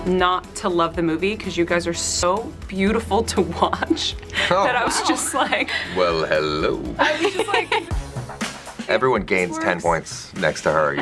not to love the movie because you guys are so beautiful to watch that I was just like... Well, hello. I was just like... Everyone gains 10 points next to her.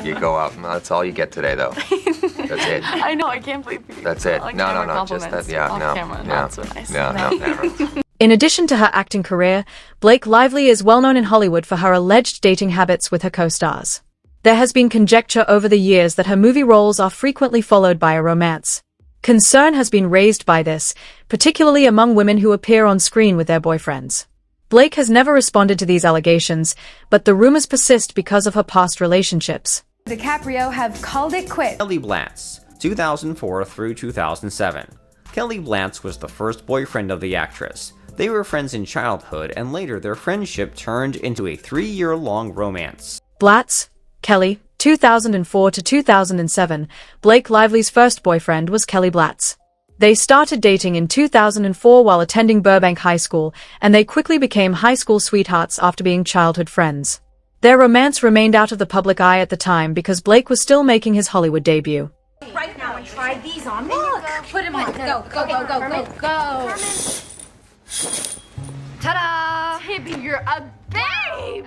You go up. That's all you get today, though. That's it. I know, I can't believe you. That's it. Like No, just that. Yeah, off no. camera, Yeah. not so nice. No, never. In addition to her acting career, Blake Lively is well known in Hollywood for her alleged dating habits with her co-stars. There has been conjecture over the years that her movie roles are frequently followed by a romance. Concern has been raised by this, particularly among women who appear on screen with their boyfriends. Blake has never responded to these allegations, but the rumors persist because of her past relationships. DiCaprio have called it quits. Kelly Blantz, 2004 through 2007. Kelly Blantz was the first boyfriend of the actress. They were friends in childhood, and later their friendship turned into a 3-year-long romance. Blatz, Kelly, 2004 to 2007. Blake Lively's first boyfriend was Kelly Blatz. They started dating in 2004 while attending Burbank High School, and they quickly became high school sweethearts after being childhood friends. Their romance remained out of the public eye at the time because Blake was still making his Hollywood debut. Right now and try these on. Look! Put him on. Go. Ta-da! Tibby, you're a babe!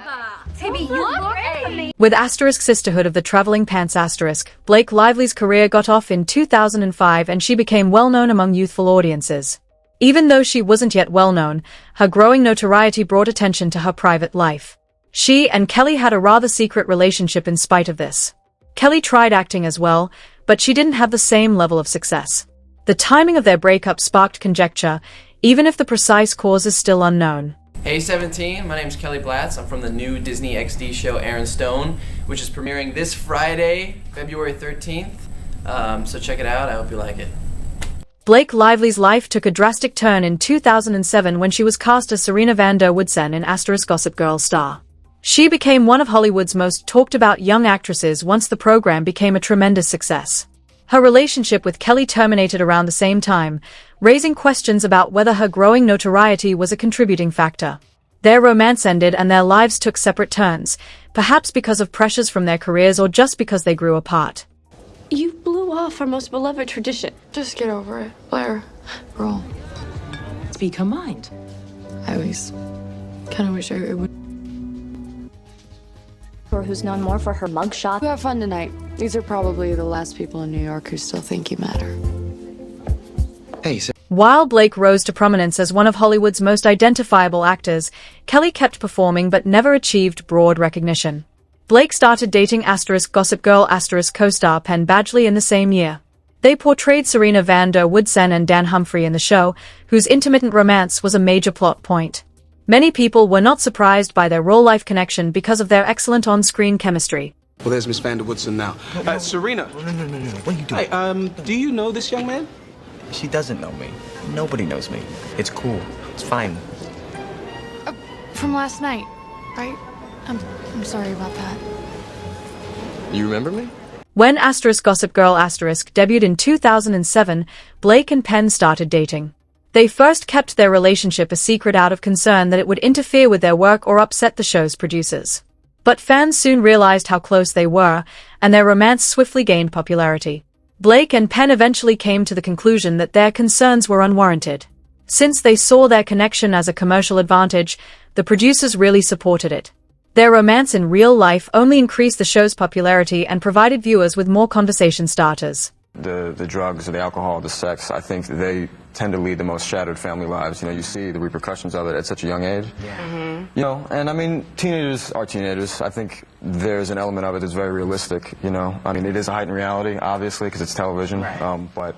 Tibby, you look great! With ** Sisterhood of the Traveling Pants **, Blake Lively's career got off in 2005 and she became well-known among youthful audiences. Even though she wasn't yet well-known, her growing notoriety brought attention to her private life. She and Kelly had a rather secret relationship in spite of this. Kelly tried acting as well, but she didn't have the same level of success. The timing of their breakup sparked conjecture, even if the precise cause is still unknown. Hey 17, my name's Kelly Blatz. I'm from the new Disney XD show Aaron Stone, which is premiering this Friday, February 13th. So check it out, I hope you like it. Blake Lively's life took a drastic turn in 2007 when she was cast as Serena van der Woodsen in * Gossip Girl star. She became one of Hollywood's most talked-about young actresses once the program became a tremendous success. Her relationship with Kelly terminated around the same time, raising questions about whether her growing notoriety was a contributing factor. Their romance ended and their lives took separate turns, perhaps because of pressures from their careers or just because they grew apart. You blew off our most beloved tradition. Just get over it, Blair. Girl. Speak her mind. I always kind of wish I would. Or who's known more for her mugshot. We have fun tonight. These are probably the last people in New York who still think you matter. Hey, While Blake rose to prominence as one of Hollywood's most identifiable actors, Kelly kept performing but never achieved broad recognition. Blake started dating * Gossip Girl * co-star Penn Badgley in the same year. They portrayed Serena van der Woodsen and Dan Humphrey in the show, whose intermittent romance was a major plot point. Many people were not surprised by their real-life connection because of their excellent on-screen chemistry. Well, there's Miss van der Woodsen now. Serena. No. What are you doing? Hey, do you know this young man? She doesn't know me. Nobody knows me. It's cool. It's fine. From last night, right? I'm sorry about that. you remember me? When * Gossip Girl * debuted in 2007, Blake and Penn started dating. They first kept their relationship a secret out of concern that it would interfere with their work or upset the show's producers. But fans soon realized how close they were, and their romance swiftly gained popularity. Blake and Penn eventually came to the conclusion that their concerns were unwarranted. Since they saw their connection as a commercial advantage, the producers really supported it. Their romance in real life only increased the show's popularity and provided viewers with more conversation starters. The drugs, the alcohol, the sex, I think they tend to lead the most shattered family lives. You know, you see the repercussions of it at such a young age. Yeah. Mm-hmm. You know, and I mean, teenagers are teenagers. I think there's an element of it that's very realistic, you know. I mean, it is a heightened reality, obviously, because it's television, right. But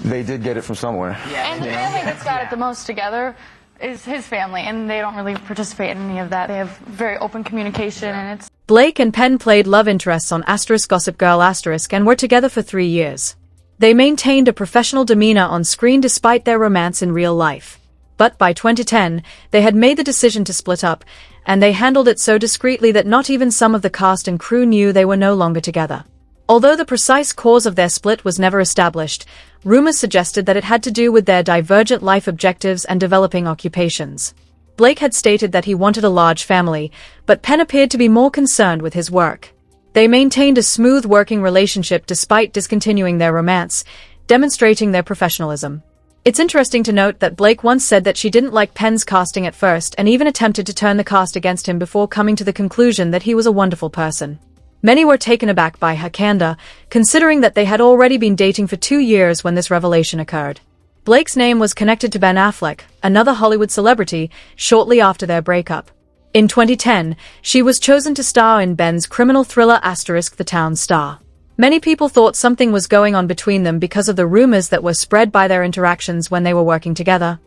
they did get it from somewhere. Yeah. And the family that's got it the most together is his family, and they don't really participate in any of that. They have very open communication, and it's... Blake and Penn played love interests on * Gossip Girl * and were together for 3 years. They maintained a professional demeanor on screen despite their romance in real life. But by 2010, they had made the decision to split up, and they handled it so discreetly that not even some of the cast and crew knew they were no longer together. Although the precise cause of their split was never established, rumors suggested that it had to do with their divergent life objectives and developing occupations. Blake had stated that he wanted a large family, but Penn appeared to be more concerned with his work. They maintained a smooth working relationship despite discontinuing their romance, demonstrating their professionalism. It's interesting to note that Blake once said that she didn't like Penn's casting at first and even attempted to turn the cast against him before coming to the conclusion that he was a wonderful person. Many were taken aback by her candor, considering that they had already been dating for 2 years when this revelation occurred. Blake's name was connected to Ben Affleck, another Hollywood celebrity, shortly after their breakup. In 2010, she was chosen to star in Ben's criminal thriller * The Town Star. Many people thought something was going on between them because of the rumors that were spread by their interactions when they were working together.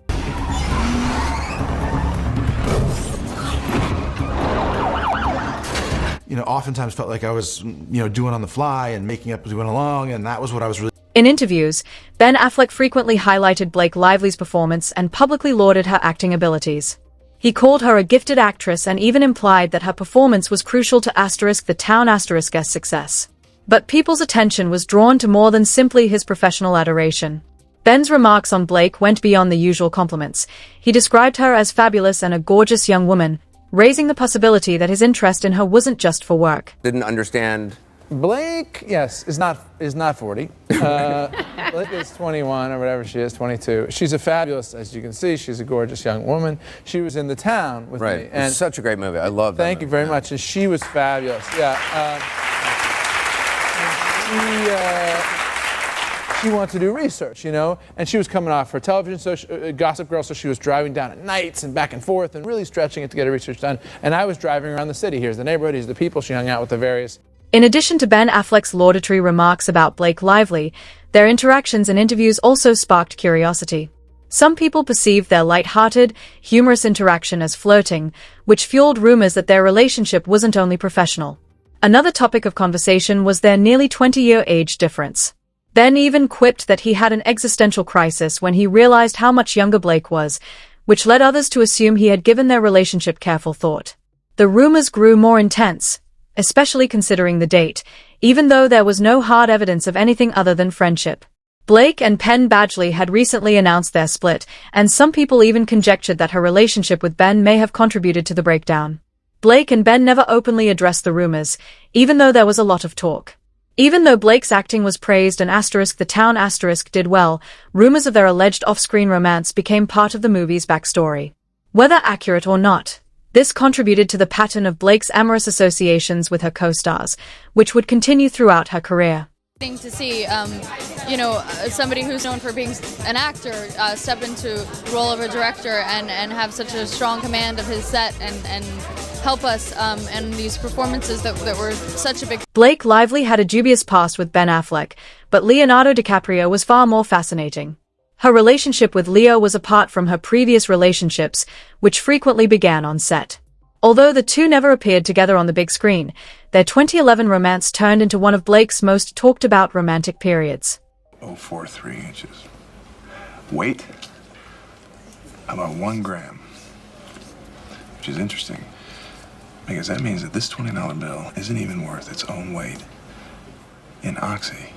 Oftentimes felt like I was, doing on the fly and making up as we went along, and that was what I was really... In interviews, Ben Affleck frequently highlighted Blake Lively's performance and publicly lauded her acting abilities. He called her a gifted actress and even implied that her performance was crucial to * The Town *''s success. But people's attention was drawn to more than simply his professional adoration. Ben's remarks on Blake went beyond the usual compliments. He described her as fabulous and a gorgeous young woman, raising the possibility that his interest in her wasn't just for work. Didn't understand. Blake, yes, is not 40. Blake is 21 or whatever she is, 22. She's a fabulous, as you can see, she's a gorgeous young woman. She was in The Town with me. And it's such a great movie. I love that. Thank you very much. And she was fabulous. Yeah. She wanted to do research, and she was coming off her television Gossip Girl, so she was driving down at nights and back and forth and really stretching it to get her research done. And I was driving around the city. Here's the neighborhood, here's the people. She hung out with the various... In addition to Ben Affleck's laudatory remarks about Blake Lively, their interactions and interviews also sparked curiosity. Some people perceived their light-hearted, humorous interaction as flirting, which fueled rumors that their relationship wasn't only professional. Another topic of conversation was their nearly 20-year age difference. Ben even quipped that he had an existential crisis when he realized how much younger Blake was, which led others to assume he had given their relationship careful thought. The rumors grew more intense, especially considering the date, even though there was no hard evidence of anything other than friendship. Blake and Penn Badgley had recently announced their split, and some people even conjectured that her relationship with Ben may have contributed to the breakdown. Blake and Ben never openly addressed the rumors, even though there was a lot of talk. Even though Blake's acting was praised and * The Town * did well, rumors of their alleged off-screen romance became part of the movie's backstory. Whether accurate or not, this contributed to the pattern of Blake's amorous associations with her co-stars, which would continue throughout her career. To see, somebody who's known for being an actor step into the role of a director and have such a strong command of his set and help us in these performances that were such a big... Blake Lively had a dubious past with Ben Affleck, but Leonardo DiCaprio was far more fascinating. Her relationship with Leo was apart from her previous relationships, which frequently began on set. Although the two never appeared together on the big screen, their 2011 romance turned into one of Blake's most talked-about romantic periods. 0.43 inches. Weight? About 1 gram. Which is interesting, because that means that this $20 bill isn't even worth its own weight in oxy.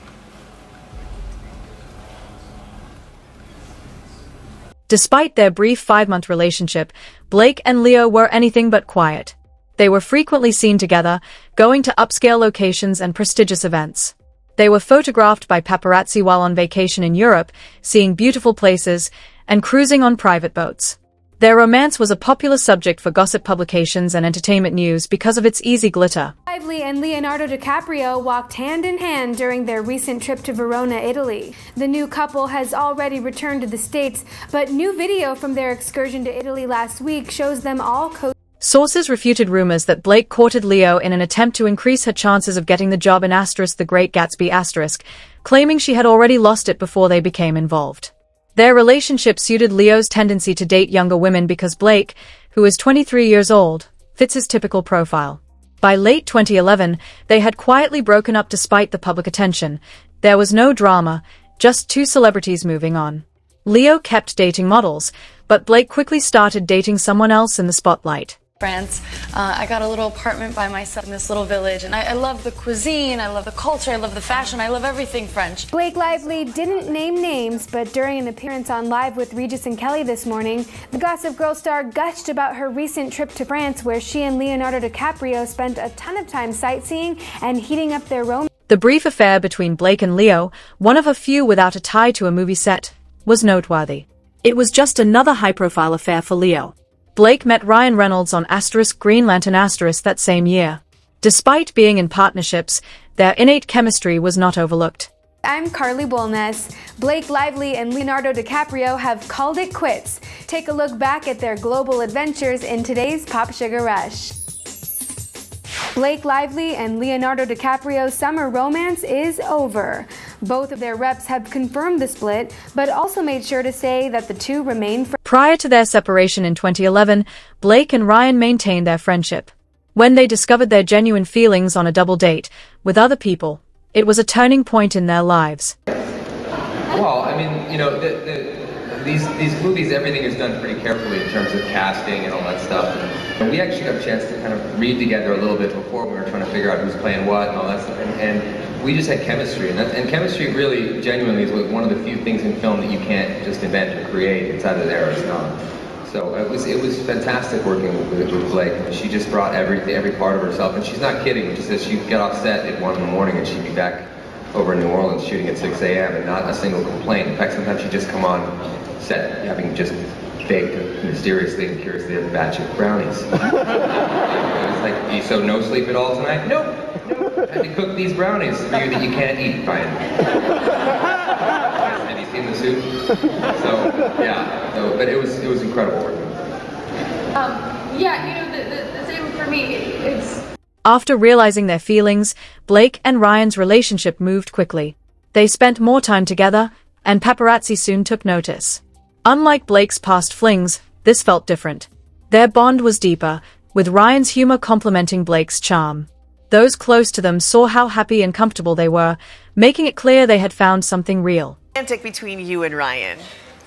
Despite their brief 5-month relationship, Blake and Leo were anything but quiet. They were frequently seen together, going to upscale locations and prestigious events. They were photographed by paparazzi while on vacation in Europe, seeing beautiful places, and cruising on private boats. Their romance was a popular subject for gossip publications and entertainment news because of its easy glitter. Lively and Leonardo DiCaprio walked hand in hand during their recent trip to Verona, Italy. The new couple has already returned to the States, but new video from their excursion to Italy last week shows them all Sources refuted rumors that Blake courted Leo in an attempt to increase her chances of getting the job in * The Great Gatsby *, claiming she had already lost it before they became involved. Their relationship suited Leo's tendency to date younger women because Blake, who is 23 years old, fits his typical profile. By late 2011, they had quietly broken up despite the public attention. There was no drama, just two celebrities moving on. Leo kept dating models, but Blake quickly started dating someone else in the spotlight. France. I got a little apartment by myself in this little village, and I love the cuisine, I love the culture, I love the fashion, I love everything French. Blake Lively didn't name names, but during an appearance on Live with Regis and Kelly this morning, the Gossip Girl star gushed about her recent trip to France, where she and Leonardo DiCaprio spent a ton of time sightseeing and heating up their romance. The brief affair between Blake and Leo, one of a few without a tie to a movie set, was noteworthy. It was just another high-profile affair for Leo. Blake met Ryan Reynolds on Green Lantern that same year. Despite being in partnerships, their innate chemistry was not overlooked. I'm Carly Bolness. Blake Lively and Leonardo DiCaprio have called it quits. Take a look back at their global adventures in today's Pop Sugar Rush. Blake Lively and Leonardo DiCaprio's summer romance is over. Both of their reps have confirmed the split, but also made sure to say that the two remain friends. Prior to their separation in 2011, Blake and Ryan maintained their friendship. When they discovered their genuine feelings on a double date with other people, it was a turning point in their lives. Well, I mean, you know, these movies, everything is done pretty carefully in terms of casting and all that stuff. And we actually got a chance to kind of read together a little bit before we were trying to figure out who's playing what and all that stuff. And we just had chemistry. And chemistry really, genuinely, is one of the few things in film that you can't just invent or create. It's either there or it's not. So it was fantastic working with Blake. She just brought every part of herself. And she's not kidding. She says she'd get off set at 1 in the morning and she'd be back over in New Orleans shooting at 6 a.m. and not a single complaint. In fact, sometimes she'd just come on set having just baked mysteriously and curiously a batch of brownies. It was like, so no sleep at all tonight? Nope. I had to cook these brownies for you that you can't eat, Ryan. Have you seen the soup? So, yeah. So, but it was incredible working. Yeah, you know, the same for me. It's After realizing their feelings, Blake and Ryan's relationship moved quickly. They spent more time together, and paparazzi soon took notice. Unlike Blake's past flings, this felt different. Their bond was deeper, with Ryan's humor complementing Blake's charm. Those close to them saw how happy and comfortable they were, making it clear they had found something real. Romantic between you and Ryan.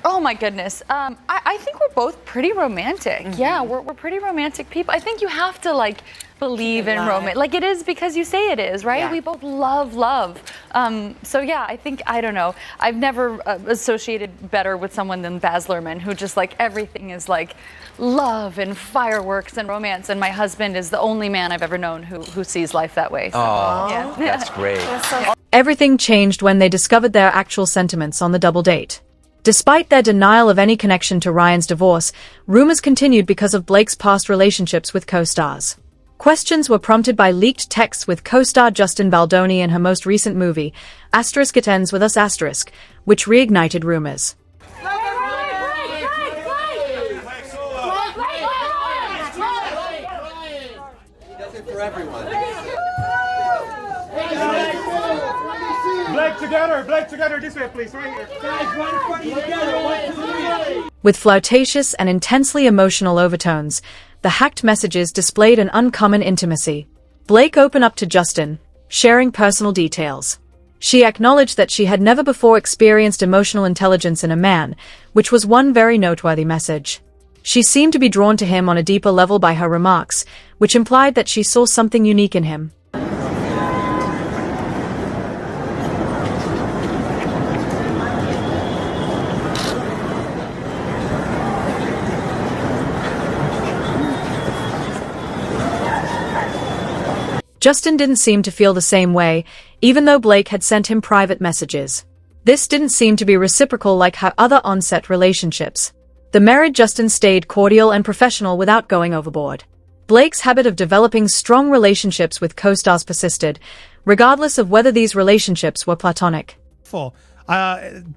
Oh my goodness. I think we're both pretty romantic. Mm-hmm. Yeah, we're pretty romantic people. I think you have to believe in romance. Like it is because you say it is, right? Yeah. We both love. So yeah, I don't know. I've never associated better with someone than Baz Luhrmann, who just everything is love and fireworks and romance. And my husband is the only man I've ever known who sees life that way. So, yeah. That's great. Everything changed when they discovered their actual sentiments on the double date. Despite their denial of any connection to Ryan's divorce, rumors continued because of Blake's past relationships with co-stars. Questions were prompted by leaked texts with co-star Justin Baldoni in her most recent movie, It Ends With Us*, which reignited rumors. For everyone. Blake together, this way please, right here. Guys, one together, 1, 2, 3. With flirtatious and intensely emotional overtones, the hacked messages displayed an uncommon intimacy. Blake opened up to Justin, sharing personal details. She acknowledged that she had never before experienced emotional intelligence in a man, which was one very noteworthy message. She seemed to be drawn to him on a deeper level by her remarks, which implied that she saw something unique in him. Justin didn't seem to feel the same way, even though Blake had sent him private messages. This didn't seem to be reciprocal like her other on-set relationships. The married Justin stayed cordial and professional without going overboard. Blake's habit of developing strong relationships with co-stars persisted, regardless of whether these relationships were platonic.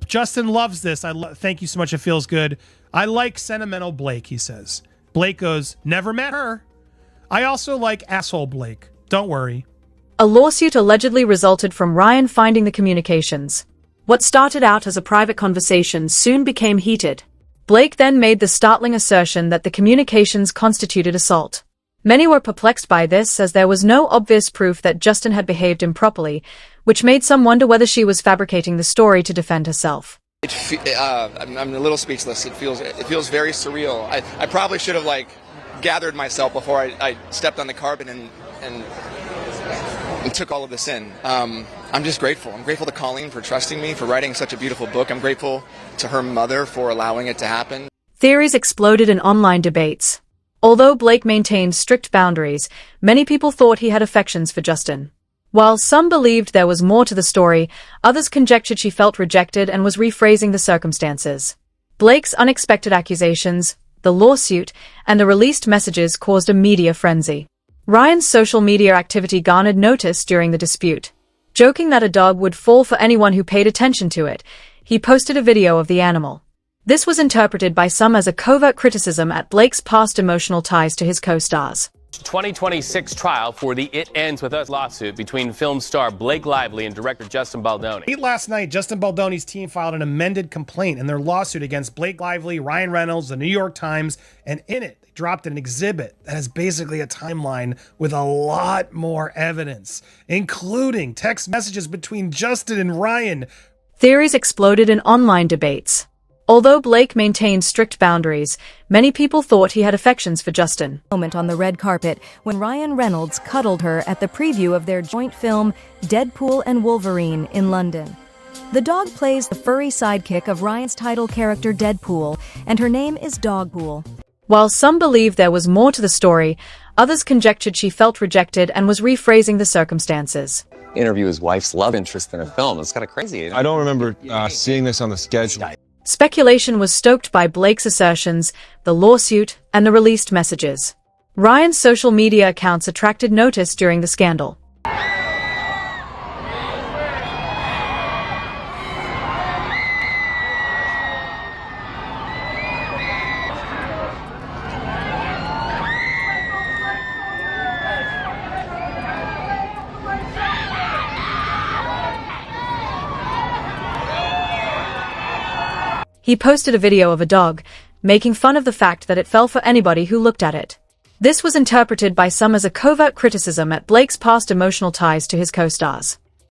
Justin loves this. Thank you so much. It feels good. I like sentimental Blake, he says. Blake goes, never met her. I also like asshole Blake. Don't worry. A lawsuit allegedly resulted from Ryan finding the communications. What started out as a private conversation soon became heated. Blake then made the startling assertion that the communications constituted assault. Many were perplexed by this, as there was no obvious proof that Justin had behaved improperly, which made some wonder whether she was fabricating the story to defend herself. I'm a little speechless. It feels very surreal. I probably should have gathered myself before I stepped on the carpet and took all of this in. I'm just grateful. I'm grateful to Colleen for trusting me, for writing such a beautiful book. I'm grateful to her mother for allowing it to happen. Theories exploded in online debates. Although Blake maintained strict boundaries, many people thought he had affections for Justin. While some believed there was more to the story, others conjectured she felt rejected and was rephrasing the circumstances. Blake's unexpected accusations, the lawsuit, and the released messages caused a media frenzy. Ryan's social media activity garnered notice during the dispute. Joking that a dog would fall for anyone who paid attention to it, he posted a video of the animal. This was interpreted by some as a covert criticism at Blake's past emotional ties to his co-stars. 2026 trial for the It Ends With Us lawsuit between film star Blake Lively and director Justin Baldoni. Late last night, Justin Baldoni's team filed an amended complaint in their lawsuit against Blake Lively, Ryan Reynolds, the New York Times, and in it, they dropped an exhibit that is basically a timeline with a lot more evidence, including text messages between Justin and Ryan. Theories exploded in online debates. Although Blake maintained strict boundaries, many people thought he had affections for Justin. Moment on the red carpet when Ryan Reynolds cuddled her at the preview of their joint film Deadpool and Wolverine in London. The dog plays the furry sidekick of Ryan's title character Deadpool, and her name is Dogpool. While some believed there was more to the story, others conjectured she felt rejected and was rephrasing the circumstances. Interview his wife's love interest in a film. It's kind of crazy. I don't remember seeing this on the schedule. Speculation was stoked by Blake's assertions, the lawsuit, and the released messages. Ryan's social media accounts attracted notice during the scandal. He posted a video of a dog, making fun of the fact that it fell for anybody who looked at it. This was interpreted by some as a covert criticism at Blake's past emotional ties to his co-stars.